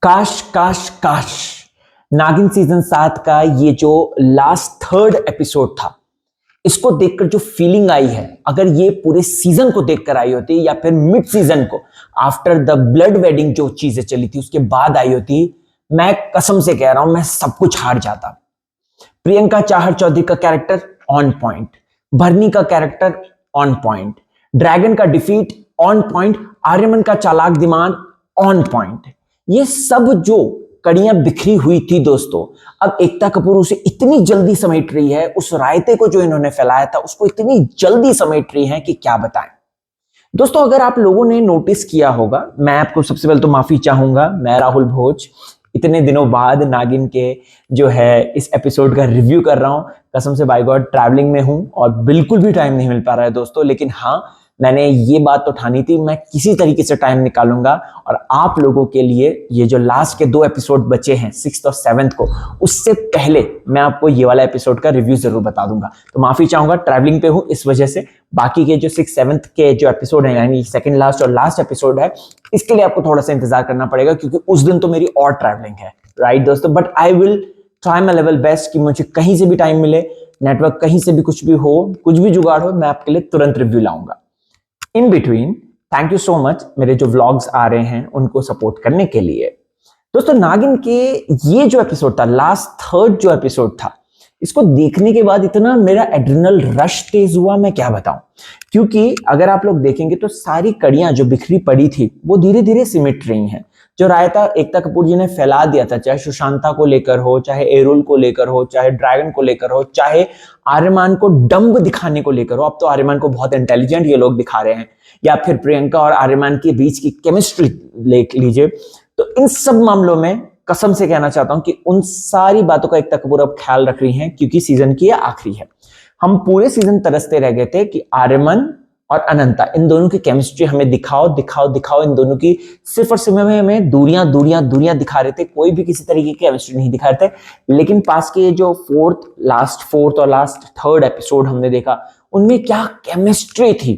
काश काश काश नागिन सीजन 7 का ये जो लास्ट थर्ड एपिसोड था, इसको देखकर जो फीलिंग आई है, अगर ये पूरे सीजन को देखकर आई होती या फिर मिड सीजन को आफ्टर द ब्लड वेडिंग जो चीजें चली थी उसके बाद आई होती, मैं कसम से कह रहा हूं मैं सब कुछ हार जाता। प्रियंका चाहर चौधरी का कैरेक्टर ऑन पॉइंट, भरनी का कैरेक्टर ऑन पॉइंट, ड्रैगन का डिफीट ऑन पॉइंट, आर्यमन का चालाक दिमाग ऑन पॉइंट। ये सब जो कड़ियां बिखरी हुई थी दोस्तों, अब एकता कपूर उसे इतनी जल्दी समेट रही है, उस रायते को जो इन्होंने फैलाया था उसको इतनी जल्दी समेट रही है कि क्या बताएं। दोस्तों अगर आप लोगों ने नोटिस किया होगा, मैं आपको सबसे पहले तो माफी चाहूंगा, मैं राहुल भोज इतने दिनों बाद नागिन के जो है इस एपिसोड का रिव्यू कर रहा हूं। कसम से बाय गॉड ट्रैवलिंग में हूं और बिल्कुल भी टाइम नहीं मिल पा रहा है दोस्तों, लेकिन हाँ मैंने ये बात तो ठानी थी, मैं किसी तरीके से टाइम निकालूंगा और आप लोगों के लिए ये जो लास्ट के 2 एपिसोड बचे हैं 6th और 7th को, उससे पहले मैं आपको ये वाला एपिसोड का रिव्यू जरूर बता दूंगा। तो माफी चाहूंगा, ट्रैवलिंग पे हूं इस वजह से। बाकी के जो 6th 7th के जो एपिसोड है, यानी सेकंड लास्ट और लास्ट एपिसोड है, इसके लिए आपको थोड़ा सा इंतजार करना पड़ेगा क्योंकि उस दिन तो मेरी और ट्रैवलिंग है, राइट दोस्तों। But I will try my level best कि मुझे कहीं से भी टाइम मिले, नेटवर्क कहीं से भी कुछ भी हो, कुछ भी जुगाड़ हो, मैं आपके लिए तुरंत रिव्यू लाऊंगा। In between thank you so much मेरे जो व्लॉग्स आ रहे हैं उनको सपोर्ट करने के लिए। दोस्तों नागिन के ये जो एपिसोड था, लास्ट थर्ड जो एपिसोड था, इसको देखने के बाद इतना मेरा एड्रिनल रश तेज हुआ, मैं क्या बताऊं। क्योंकि अगर आप लोग देखेंगे तो सारी कड़ियां जो बिखरी पड़ी थी वो धीरे धीरे सिमट रही हैं। जो रायता एकता कपूर जी ने फैला दिया था, चाहे सुशांता को लेकर हो, चाहे एरुल को लेकर हो, चाहे ड्रैगन को लेकर हो, चाहे आर्यमान को डम्ब दिखाने को लेकर हो, अब तो आर्यमान को बहुत इंटेलिजेंट ये लोग दिखा रहे हैं, या फिर प्रियंका और आर्यमान के बीच की केमिस्ट्री देख लीजिए, तो इन सब मामलों में कसम से कहना चाहता हूं कि उन सारी बातों का एकता कपूर अब ख्याल रख रही हैं क्योंकि सीजन की आखिरी है। हम पूरे सीजन तरसते रह गए थे कि आर्यमन और अनंता, इन दोनों की केमिस्ट्री हमें दिखाओ दिखाओ दिखाओ, इन दोनों की सिर्फ और सिर्फ हमें दूरियां दूरियां दूरियां दिखा रहे थे, कोई भी किसी तरीके की केमिस्ट्री नहीं दिखा रहे थे। लेकिन पास के जो फोर्थ और लास्ट थर्ड एपिसोड हमने देखा, उनमें क्या केमिस्ट्री थी।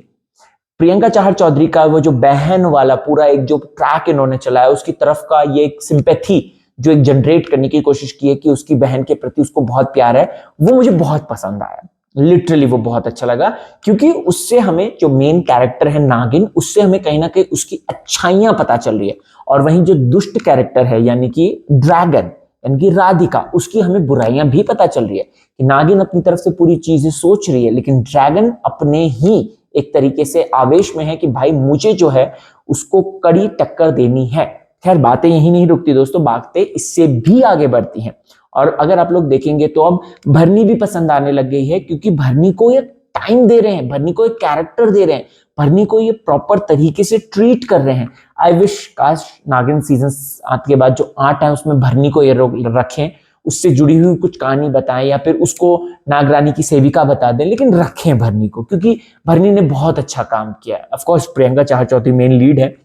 प्रियंका चाहर चौधरी का वो जो बहन वाला पूरा एक जो ट्रैक इन्होंने चलाया, उसकी तरफ का ये एक सिंपैथी जो एक जनरेट करने की कोशिश की है कि उसकी बहन के प्रति उसको बहुत प्यार है, वो मुझे बहुत पसंद आया। लिटरली वो बहुत अच्छा लगा क्योंकि उससे हमें जो मेन कैरेक्टर है नागिन, उससे हमें कहीं ना कहीं उसकी अच्छाइयां पता चल रही है, और वहीं जो दुष्ट कैरेक्टर है यानी कि ड्रैगन यानी कि राधिका, उसकी हमें बुराइयां भी पता चल रही है कि नागिन अपनी तरफ से पूरी चीजें सोच रही है, लेकिन ड्रैगन अपने ही एक तरीके से आवेश में है कि भाई मुझे जो है उसको कड़ी टक्कर देनी है। खैर बातें यही नहीं रुकती दोस्तों, बातें इससे भी आगे बढ़ती हैं। और अगर आप लोग देखेंगे तो अब भरनी भी पसंद आने लग गई है क्योंकि भरनी को ये टाइम दे रहे हैं, भरनी को एक कैरेक्टर दे रहे हैं, भरनी को ये प्रॉपर तरीके से ट्रीट कर रहे हैं। आई विश काश नागिन सीजन 7 के बाद जो 8 है उसमें भरनी को ये रखें, उससे जुड़ी हुई कुछ कहानी बताएं, या फिर उसको नागरानी की सेविका बता दें, लेकिन रखें भरनी को क्योंकि भरनी ने बहुत अच्छा काम किया है। Of course Priyanka Chahar Choudhary main lead है,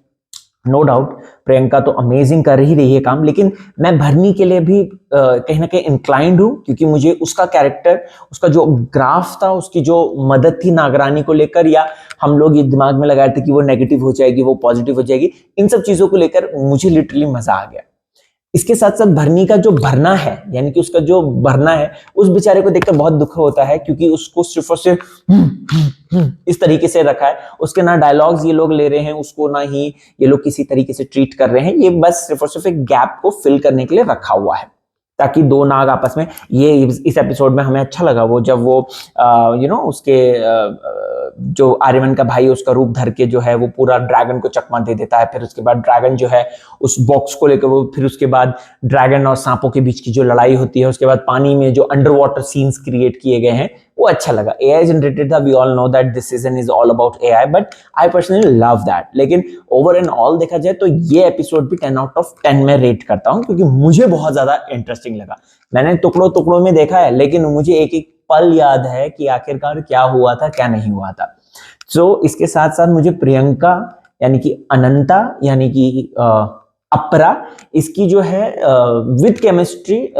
नो डाउट, प्रियंका तो अमेजिंग कर ही रही है काम, लेकिन मैं भरनी के लिए भी कहीं ना कहीं इंक्लाइंड हूं क्योंकि मुझे उसका कैरेक्टर, उसका जो ग्राफ था, उसकी जो मदद थी नागरानी को लेकर, या हम लोग ये दिमाग में लगाए थे कि वो नेगेटिव हो जाएगी वो पॉजिटिव हो जाएगी, इन सब चीजों को लेकर मुझे लिटरली मजा आ गया। इसके साथ साथ भरनी का जो भरना है यानी कि उसका जो भरना है, उस बेचारे को देखकर बहुत दुख होता है क्योंकि उसको सिर्फ और सिर्फ इस तरीके से रखा है, उसके ना डायलॉग्स ये लोग ले रहे हैं, उसको ना ही ये लोग किसी तरीके से ट्रीट कर रहे हैं, ये बस सिर्फ और सिर्फ एक गैप को फिल करने के लिए रखा हुआ है ताकि 2 नाग आपस में, ये इस एपिसोड में हमें अच्छा लगा वो जब वो उसके जो आर्यमन का भाई उसका रूप धर के जो है वो पूरा ड्रैगन को चकमा दे देता है, फिर उसके बाद ड्रैगन जो है उस बॉक्स को लेकर वो, फिर उसके बाद ड्रैगन और सांपों के बीच की जो लड़ाई होती है, उसके बाद पानी में जो अंडर वाटर सीन्स क्रिएट किए गए हैं, वो अच्छा लगा। एआई जनरेटेड था, we all know that this season is all about AI, but I personally love that. लेकिन ओवर एंड ऑल देखा जाए तो ये एपिसोड भी 10 आउट ऑफ 10 में रेट करता हूं क्योंकि मुझे बहुत ज्यादा इंटरेस्टिंग लगा। मैंने टुकड़ों टुकड़ों में देखा है लेकिन मुझे एक एक पल याद है कि आखिरकार क्या हुआ था क्या नहीं हुआ था। इसके साथ साथ मुझे प्रियंका यानी कि अनंता यानी कि अपरा, इसकी जो है विद केमिस्ट्री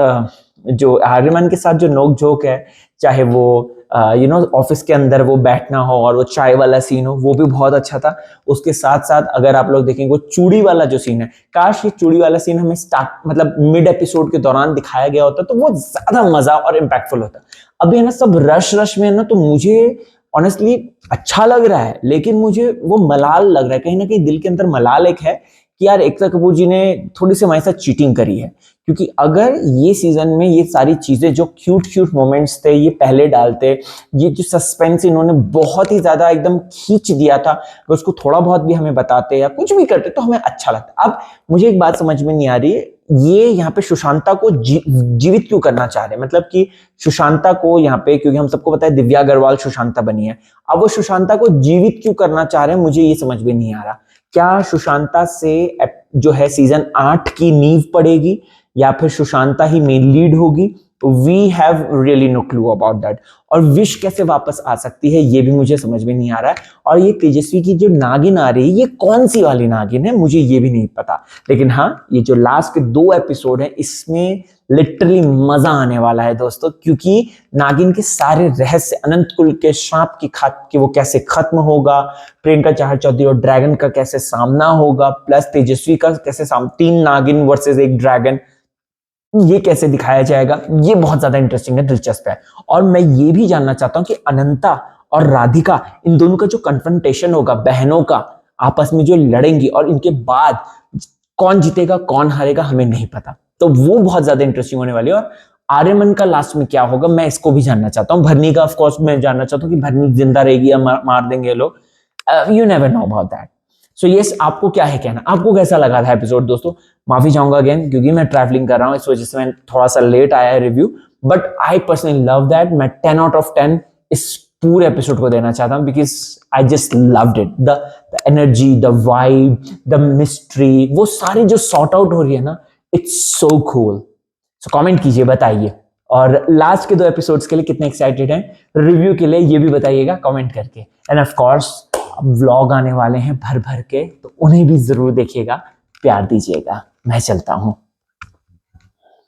जो आर्यमन के साथ जो नोक झोंक है, चाहे वो ऑफिस के अंदर वो बैठना हो और वो चाय वाला सीन हो, वो भी बहुत अच्छा था। उसके साथ साथ अगर आप लोग देखेंगे वो चूड़ी वाला जो सीन है, काश ये चूड़ी वाला सीन हमें स्टार्ट मतलब मिड एपिसोड के दौरान दिखाया गया होता तो वो ज्यादा मजा और इम्पैक्टफुल होता। अभी है ना सब रश रश में है ना, तो मुझे ऑनेस्टली अच्छा लग रहा है, लेकिन मुझे वो मलाल लग रहा है, कहीं ना कहीं दिल के अंदर मलाल एक है कि यार एकता कपूर जी ने थोड़ी सी हमारे साथ चीटिंग करी है। क्योंकि अगर ये सीजन में ये सारी चीजें जो क्यूट क्यूट मोमेंट्स थे ये पहले डालते, ये जो सस्पेंस इन्होंने बहुत ही ज्यादा एकदम खींच दिया था, अगर उसको थोड़ा बहुत भी हमें बताते या कुछ भी करते तो हमें अच्छा लगता। अब मुझे एक बात समझ में नहीं आ रही है, ये यहाँ पे सुशांता को जीवित क्यों करना चाह रहे हैं, मतलब कि सुशांता को यहाँ पे, क्योंकि हम सबको पता है दिव्या अग्रवाल सुशांता बनी है, अब वो सुशांता को जीवित क्यों करना चाह रहे हैं, मुझे ये समझ में नहीं आ रहा। क्या सुशांता से जो है सीजन 8 की नींव पड़ेगी या फिर सुशांता ही मेन लीड होगी? We have really no clue about that. और विश कैसे वापस आ सकती है ये भी मुझे समझ में नहीं आ रहा है। और ये तेजस्वी की जो नागिन आ रही है ये कौन सी वाली नागिन है, मुझे ये भी नहीं पता। लेकिन हाँ, ये जो लास्ट के 2 एपिसोड है इसमें लिटरली मजा आने वाला है दोस्तों, क्योंकि नागिन के सारे रहस्य, अनंत कुल के सांप की वो कैसे खत्म होगा, प्रियंका चहर चौधरी और ड्रैगन का कैसे सामना होगा, प्लस तेजस्वी का कैसे 3 नागिन वर्सेस 1 ड्रैगन, ये कैसे दिखाया जाएगा, ये बहुत ज्यादा इंटरेस्टिंग है, दिलचस्प है। और मैं ये भी जानना चाहता हूं कि अनंता और राधिका, इन दोनों का जो कन्फ्रंटेशन होगा, बहनों का आपस में जो लड़ेंगी, और इनके बाद कौन जीतेगा कौन हारेगा हमें नहीं पता, तो वो बहुत ज्यादा इंटरेस्टिंग होने वाली है। और आर्यमन का लास्ट में क्या होगा मैं इसको भी जानना चाहता हूँ। भरनी का ऑफकोर्स मैं जानना चाहता हूँ कि भरनी जिंदा रहेगी या मार देंगे लोग, you never know about that. So yes, आपको क्या है कहना, आपको कैसा लगा था एपिसोड दोस्तों? माफी चाहूंगा अगेन, क्योंकि मैं ट्रैवलिंग कर रहा हूं, इस वजह से मैं थोड़ा सा लेट आया है review, but I personally love that. मैं 10 आउट ऑफ 10 इस पूरे एपिसोड को देना चाहता हूं, because I just loved it. The energy, the vibe, the mystery, वो सारी जो सॉर्ट आउट हो रही है ना, it's so cool. So comment कीजिए, बताइए। और लास्ट के 2 एपिसोड्स के लिए कितने एक्साइटेड हैं रिव्यू के लिए, ये भी बताइएगा कमेंट करके। एंड ऑफ कोर्स अब व्लॉग आने वाले हैं भर भर के, तो उन्हें भी जरूर देखिएगा, प्यार दीजिएगा। मैं चलता हूं।